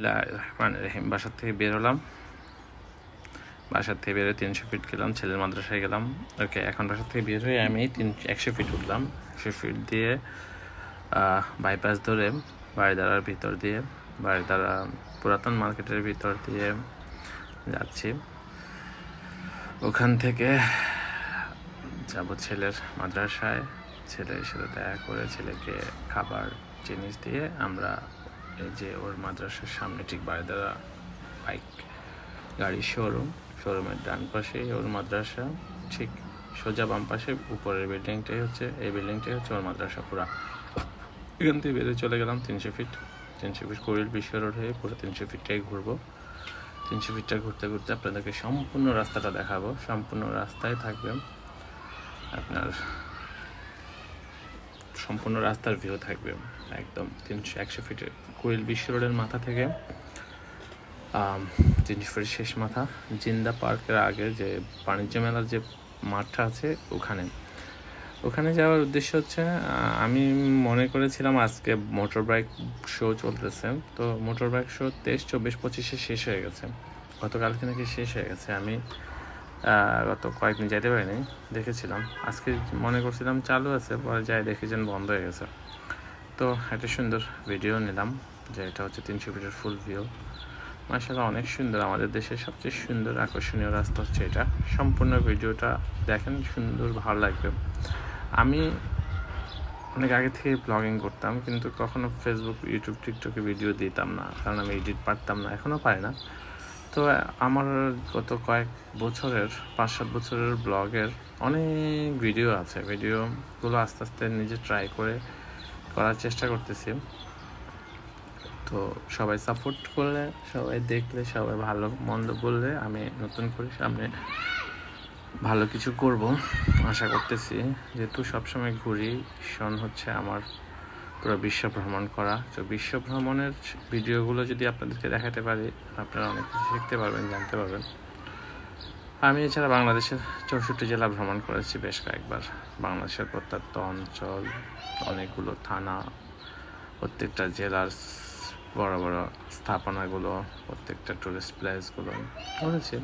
রহমান রহিম। বাসার থেকে বের হলাম, বাসার থেকে বের হয়ে 300 ফিট গেলাম, ছেলের মাদ্রাসায় গেলাম। ওকে, এখন বাসার থেকে বের হয়ে আমি 100 ফিট উঠলাম। 100 ফিট দিয়ে বাইপাস ধরে বাড়িদারার ভিতর দিয়ে, বাড়িদারা পুরাতন মার্কেটের ভিতর দিয়ে যাচ্ছি। ওখান থেকে যাব ছেলের মাদ্রাসায়। ছেলের সাথে দেখা করে ছেলেকে খাবার জিনিস দিয়ে আমরা এই যে ওর মাদ্রাসার সামনে ঠিক বাড়িদারা বাইক গাড়ির শোরুমের ডান পাশে ওর মাদ্রাসা, ঠিক সোজা বাম পাশে উপরের বিল্ডিংটাই হচ্ছে ওর মাদ্রাসা। পুরা এখান থেকে বেরিয়ে চলে গেলাম 300 ফিট কুড়িল বিশ্ব রোড হয়ে পুরো 300 ফিটটাই ঘুরবো। 300 ফিটটা ঘুরতে ঘুরতে আপনাদেরকে সম্পূর্ণ রাস্তাটা দেখাবো। সম্পূর্ণ রাস্তায় থাকবে আপনার, সম্পূর্ণ রাস্তার ভিউ থাকবে একদম 100 ফিটের কুড়িল বিশ্ব রোডের মাথা থেকে 300 ফিটের শেষ মাথা জিন্দা পার্কের আগে যে বাণিজ্য মেলার যে মাঠটা আছে ওখানে যাওয়ার উদ্দেশ্য হচ্ছে, আমি মনে করেছিলাম আজকে মোটর বাইক শো চলতেছে, তো মোটর বাইক শো 23, 24, 25 শেষ হয়ে গেছে। গতকালকে নাকি শেষ হয়ে গেছে। আমি গত কয়েকদিন যেতে পারিনি, দেখেছিলাম। আজকে মনে করছিলাম চালু আছে, পরে যাই দেখেছেন বন্ধ হয়ে গেছে। তো একটা সুন্দর ভিডিও নিলাম, যে এটা হচ্ছে 300 ফিটের ফুল ভিউ। মাশাআল্লাহ অনেক সুন্দর, আমাদের দেশের সবচেয়ে সুন্দর আকর্ষণীয় রাস্তা হচ্ছে এটা। সম্পূর্ণ ভিডিওটা দেখেন, সুন্দর, ভালো লাগবে। আমি অনেক আগে থেকে ব্লগিং করতাম, কিন্তু কখনো ফেসবুক, ইউটিউব, টিকটকে ভিডিও দিতাম না, কারণ আমি এডিট পারতাম না, এখনও পারি না। তো আমার গত কয়েক বছরের 5-7 বছরের ব্লগের অনেক ভিডিও আছে। ভিডিওগুলো আস্তে আস্তে নিজে ট্রাই করে করার চেষ্টা করতেছি। তো সবাই সাপোর্ট করলে, সবাই দেখলে, সবাই ভালো মন্দ বললে আমি নতুন করে সামনে ভালো কিছু করব আশা করতেছি। যেহেতু সবসময় ঘুরি, ভীষণ হচ্ছে আমার পুরো বিশ্ব ভ্রমণ করা। তো বিশ্ব ভ্রমণের ভিডিওগুলো যদি আপনাদেরকে দেখাতে পারি, আপনারা অনেক কিছু শিখতে পারবেন, জানতে পারবেন। আমি এছাড়া বাংলাদেশের 64 জেলা ভ্রমণ করেছি বেশ কয়েকবার। বাংলাদেশের প্রত্যন্ত অঞ্চল, অনেকগুলো থানা, প্রত্যেকটা জেলার বড় বড় স্থাপনাগুলো, প্রত্যেকটা টুরিস্ট প্লেসগুলো ঘুরেছি।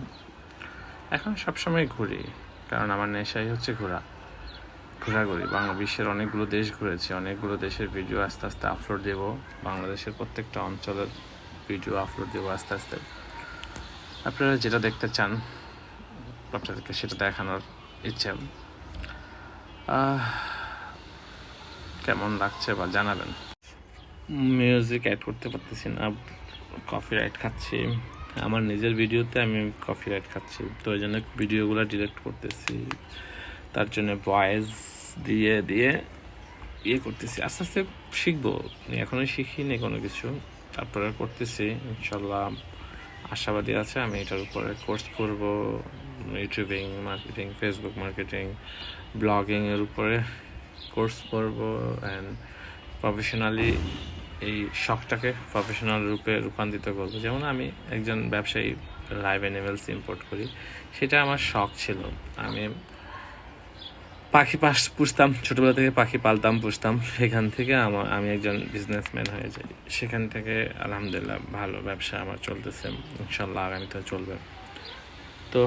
এখন সবসময় ঘুরি, কারণ আমার নেশাই হচ্ছে ঘোরাঘুরি। বিশ্বের অনেকগুলো দেশ ঘুরেছি, অনেকগুলো দেশের ভিডিও আস্তে আস্তে আপলোড দেব। বাংলাদেশের প্রত্যেকটা অঞ্চলের ভিডিও আপলোড দেবো আস্তে আস্তে। আপনারা যেটা দেখতে চান আপনাদেরকে সেটা দেখানোর ইচ্ছে। কেমন লাগছে বা জানাবেন। মিউজিক অ্যাড করতে পারতেছি না, কপিরাইট খাচ্ছি। আমার নিজের ভিডিওতে আমি কপিরাইট খাচ্ছি, তো ওই জন্য ভিডিওগুলো ডিলিট করতেছি। তার জন্য ভয়েস দিয়ে ইয়ে করতেছি। আস্তে আস্তে শিখবো, এখনই শিখিনি কোনো কিছু, তারপরে করতেছি ইনশাল্লাহ। আশাবাদী আছে আমি এটার উপরে কোর্স করব, ইউটিউবিং মার্কেটিং, ফেসবুক মার্কেটিং, ব্লগিংয়ের উপরে কোর্স করব, অ্যান্ড প্রফেশনালি এই শখটাকে প্রফেশনাল রূপে রূপান্তরিত করবো। যেমন আমি একজন ব্যবসায়ী, লাইভ অ্যানিমেলস ইম্পোর্ট করি, সেটা আমার শখ ছিল। আমি পাখি পুষতাম, ছোটোবেলা থেকে পাখি পালতাম, পুষতাম। সেখান থেকে আমি একজন বিজনেসম্যান হয়ে যাই। সেখান থেকে আলহামদুলিল্লাহ ভালো ব্যবসা আমার চলতেছে, ইনশাল্লাহ আগামীতে চলবে। তো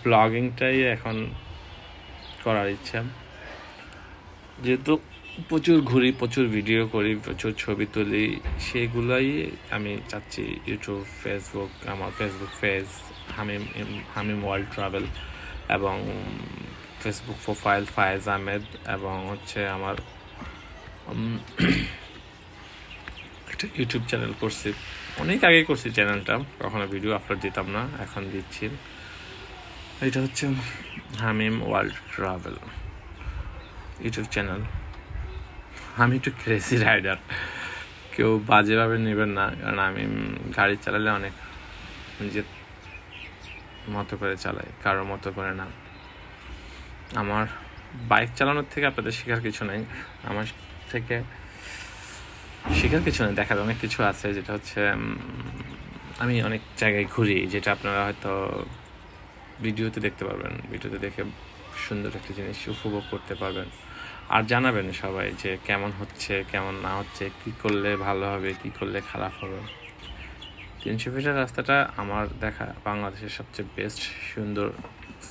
ব্লগিংটাই এখন করার ইচ্ছা, যেহেতু প্রচুর ঘুরি, প্রচুর ভিডিও করি, প্রচুর ছবি তুলি, সেগুলোই আমি চাচ্ছি ইউটিউব, ফেসবুক, আমার ফেসবুক পেজ হামিম ওয়ার্ল্ড ট্রাভেল, এবং ফেসবুক প্রোফাইল ফায়েজ আহমেদ, এবং হচ্ছে আমার একটা ইউটিউব চ্যানেল করছি, অনেক আগে করছি চ্যানেলটা, কখনো ভিডিও আপলোড দিতাম না, এখন দিচ্ছি। এটা হচ্ছে হামিম ওয়ার্ল্ড ট্রাভেল ইউটিউব চ্যানেল। আমি একটু ক্রেজি রাইডার, কেউ বাজেভাবে নেবেন না, কারণ আমি গাড়ি চালালে অনেক নিজের মতো করে চালাই, কারোর মতো করে না। আমার বাইক চালানোর থেকে আপনাদের শেখার কিছু নেই, আমার থেকে শেখার কিছু নেই, দেখার অনেক কিছু আছে। যেটা হচ্ছে আমি অনেক জায়গায় ঘুরি, যেটা আপনারা হয়তো ভিডিওতে দেখতে পারবেন, ভিডিওতে দেখে সুন্দর একটা জিনিস উপভোগ করতে পারবেন। আর জানাবেন সবাই যে কেমন হচ্ছে, কেমন না হচ্ছে, কী করলে ভালো হবে, কী করলে খারাপ হবে। 300 ফিটের রাস্তাটা আমার দেখা বাংলাদেশের সবচেয়ে বেস্ট সুন্দর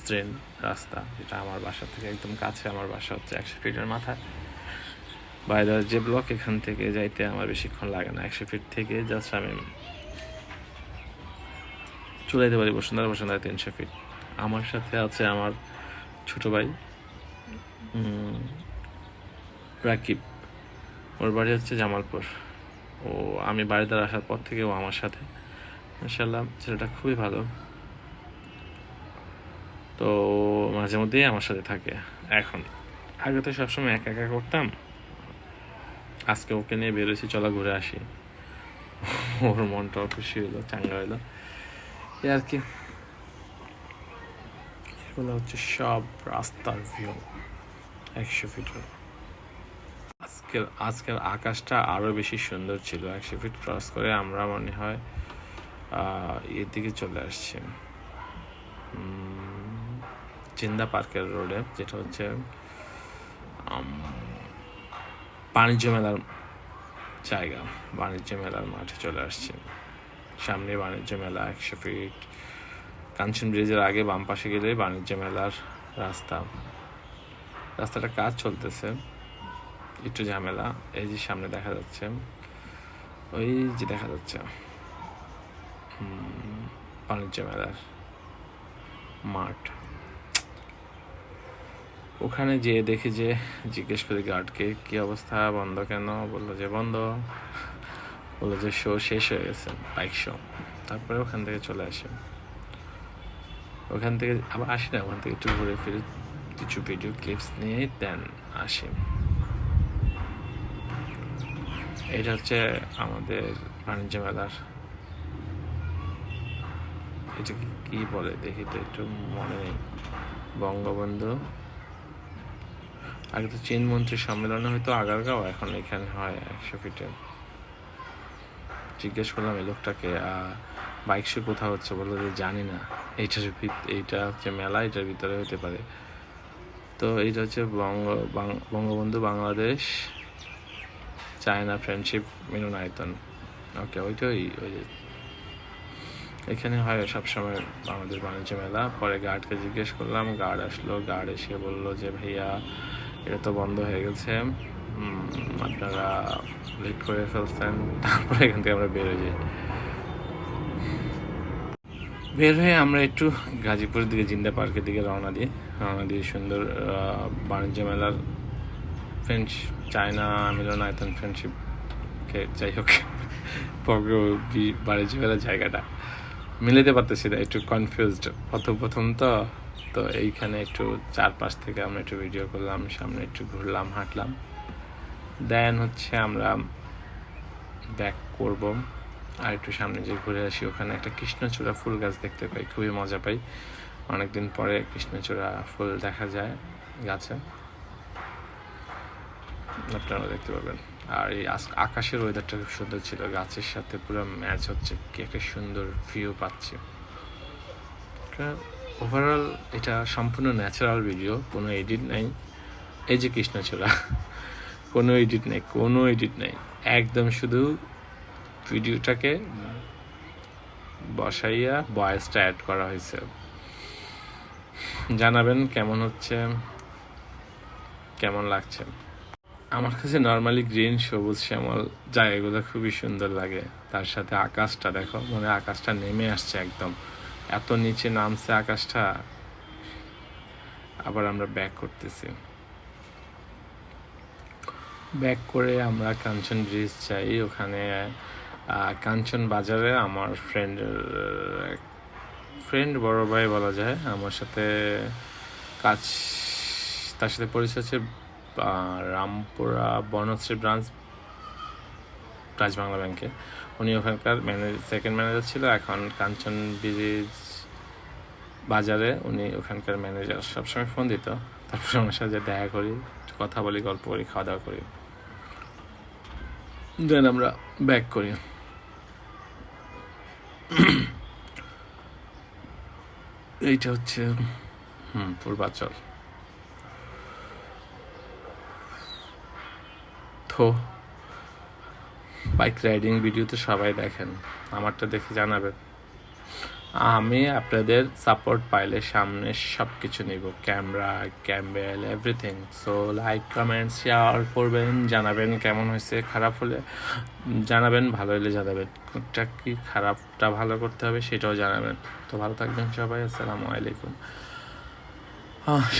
ট্রেন রাস্তা, যেটা আমার বাসা থেকে একদম কাছে। আমার বাসা হচ্ছে 100 ফিটের মাথায় বাইদার যে ব্লক, এখান থেকে যাইতে আমার বেশিক্ষণ লাগে না। 100 ফিট থেকে জাস্ট আমি চলে যেতে পারি বসুন্ধরা 300 ফিট। আমার সাথে আছে আমার ছোট ভাই রাকিব, ওর বাড়ি হচ্ছে জামালপুর। ও আমি বাড়িতে আসার পর থেকে ও আমার সাথে, মাশাআল্লাহ ছেলেটা খুবই ভালো। তো মাঝে মধ্যেই আমার সাথে থাকে এখন। আগে তো সবসময় একা একা করতাম, আজকে ওকে নিয়ে বেরোছি, চলো ঘুরে আসি। ওর মনটাও খুশি হলো, চাঙ্গা হলো, এই আর কি। এগুলো হচ্ছে সব রাস্তার ভিউ 100 ফিটের। আজকের আকাশটা আরো বেশি সুন্দর ছিল। 100 ফিট ক্রস করে আমরা মনে হয় এর দিকে চলে আসছি, জিন্দা পার্কের রোডে, যেটা হচ্ছে বাণিজ্য মেলার জায়গা। বাণিজ্য মেলার মাঠে চলে আসছে, সামনে বাণিজ্য মেলা। 100 ফিট কাঞ্চন ব্রিজের আগে বাম পাশে গেলে বাণিজ্য মেলার রাস্তাটা কাজ চলতেছে, একটু ঝামেলা। এই যে সামনে দেখা যাচ্ছে, ওই যে দেখা যাচ্ছে বাণিজ্য মেলার মাঠ। ওখানে যেয়ে দেখি যে, জিজ্ঞেস করি গার্ডকে কি অবস্থা, বন্ধ কেন? বললো যে বন্ধ, বললো যে শো শেষ হয়ে গেছে, বাইক শো। তারপরে ওখান থেকে চলে আসে, ওখান থেকে আবার আসি না, ওখান থেকে একটু ঘুরে ফিরে কিছু ভিডিও ক্লিপস নিয়ে দেন আসি। এটা হচ্ছে আমাদের বাণিজ্য মেলার, এটা কি বলে দেখি তো, একটু মনে নেই। বঙ্গবন্ধু, আগে তো চীন মন্ত্রী সম্মেলনে হয়তো আগারগাঁও, এখন এখানে হয় 100 ফিটে। জিজ্ঞেস করলাম এই লোকটাকে বাইক শো কোথাও হচ্ছে, বললো যে জানি না, এইটা হচ্ছে মেলা, এটার ভিতরে হতে পারে। তো এইটা হচ্ছে বঙ্গবন্ধু বাংলাদেশ চায়না ফ্রেন্ডশিপ মিলনায়তন। ওকে, ওইটাই ওই যে এখানে হয় সবসময় আমাদের বাণিজ্য মেলা। পরে গার্ডকে জিজ্ঞেস করলাম, গার্ড আসলো, গার্ড এসে বললো যে ভাইয়া এটা তো বন্ধ হয়ে গেছে, আপনারা লেট করে ফেলছেন। তারপরে এখান থেকে আমরা বের হয়ে যাই। বের হয়ে আমরা একটু গাজীপুরের দিকে, জিন্দা পার্কের দিকে রওনা দিয়ে সুন্দর বাণিজ্য মেলার চায়না মিলনায়তন ফ্রেন্ডশিপকে, যাই হোক বাণিজ্য মেলার জায়গাটা মিলাতে পারতেছি না, একটু কনফিউজড প্রথম তো এইখানে একটু চারপাশ থেকে আমরা একটু ভিডিও করলাম, সামনে একটু ঘুরলাম, হাঁটলাম, দেন হচ্ছে আমরা ব্যাক করব। আর একটু সামনে যে ঘুরে আসি, ওখানে একটা কৃষ্ণচূড়া ফুল গাছ দেখতে পাই, খুবই মজা পাই। অনেকদিন পরে কৃষ্ণচূড়া ফুল দেখা যায় গাছে, আপনারা দেখতে পাবেন। আর এই আকাশের ওয়েদারটা খুব সুন্দর ছিল, গাছের সাথে পুরো ম্যাচ হচ্ছে, কি একটা সুন্দর ভিউ পাচ্ছি। ওভারঅল এটা সম্পূর্ণ ন্যাচারাল ভিডিও, কোনো এডিট নাই। এই যে কৃষ্ণচূড়া, কোনো এডিট নেই, একদম শুধু ভিডিওটাকে বসাইয়া ভয়েসটা অ্যাড করা হয়েছে। জানাবেন কেমন হচ্ছে, কেমন লাগছে। আমার কাছে নর্মালি গ্রিন, সবুজ, শ্যামল জায়গাগুলো খুবই সুন্দর লাগে। তার সাথে আকাশটা দেখো, মানে আকাশটা নেমে আসছে একদম, এত নিচে নামছে আকাশটা। আবার আমরা ব্যাক করতেছি, ব্যাক করে আমরা কাঞ্চন ব্রিজ যাই। ওখানে কাঞ্চন বাজারে আমার ফ্রেন্ড বড় ভাই বলা যায়, আমার সাথে তার সাথে পরিচয় হচ্ছে রামপুরা বনশ্রী ব্রাঞ্চ বাংলা ব্যাংকে। উনি ওখানকার সেকেন্ড ম্যানেজার ছিল, এখন কাঞ্চন ব্রিজ বাজারে উনি ওখানকার ম্যানেজার। সবসময় ফোন দিত, তারপরে আমার সাথে দেখা করি, কথা বলি, গল্প করি, খাওয়া দাওয়া করি, দেন আমরা ব্যাক করি। এইটা হচ্ছে পূর্বাচল। তো বাইক রাইডিং ভিডিও তো সবাই দেখেন, আমারটা দেখে জানাবেন। আমি আপনাদের সাপোর্ট পাইলে সামনে সব কিছু নিব, camera, Camel, everything. So like, comment, share করবেন, জানাবেন কেমন হয়েছে। খারাপ হলে জানাবেন, ভালো হলে জানাবেন। কোনটা কি খারাপটা ভালো করতে হবে সেটাও জানাবেন। তো ভালো থাকবেন সবাই, আসসালামু আলাইকুম।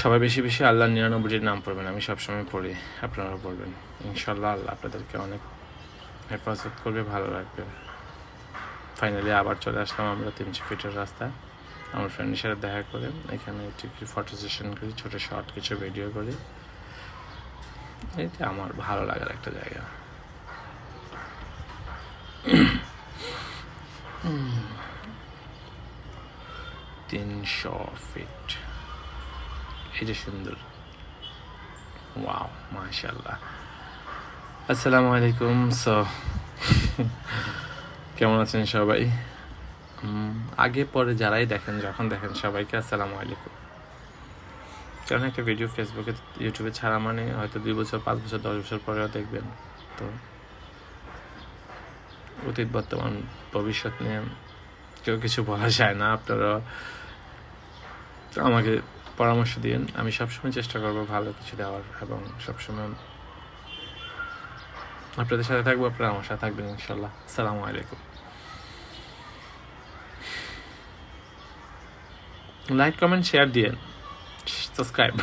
সবাই বেশি বেশি আল্লাহ 99টির নাম পড়বেন, আমি সবসময় পড়ি, আপনারা পড়বেন। ইনশাল্লাহ আল্লাহ আপনাদেরকে অনেক হেফাজত করবে, ভালো রাখবে। ফাইনালি আবার চলে আসলাম আমরা 300 ফিটের রাস্তায়, আমার ফ্রেন্ডের সাথে দেখা করে। এখানে একটু ফটো সেশন করি, ছোটো শর্ট কিছু ভিডিও করি। এটা আমার ভালো লাগার একটা জায়গা। 300 ফিট, এটা সুন্দর। ওয়াও, মাশাআল্লাহ। আসসালামু আলাইকুম। সো কেমন আছেন সবাই? আগে পরে যারাই দেখেন, যখন দেখেন, সবাইকে আসসালামু আলাইকুম। কারণ একটা ভিডিও ফেসবুকে, ইউটিউবে ছাড়া মানে হয়তো 2 বছর, 5 বছর, 10 বছর পরেও দেখবেন। তো অতীত, বর্তমান, ভবিষ্যৎ নিয়ে কেউ কিছু বলা যায় না। আপনারা আমাকে পরামর্শ দিন, আমি সবসময় চেষ্টা করবো ভালো কিছু দেওয়ার, এবং সবসময় আপনাদের সাথে থাকবো, আপনারা আমার সাথে থাকবেন ইনশাল্লাহ। আসসালামু আলাইকুম। লাইক, কমেন্ট, শেয়ার দিয়েন, সাবস্ক্রাইব।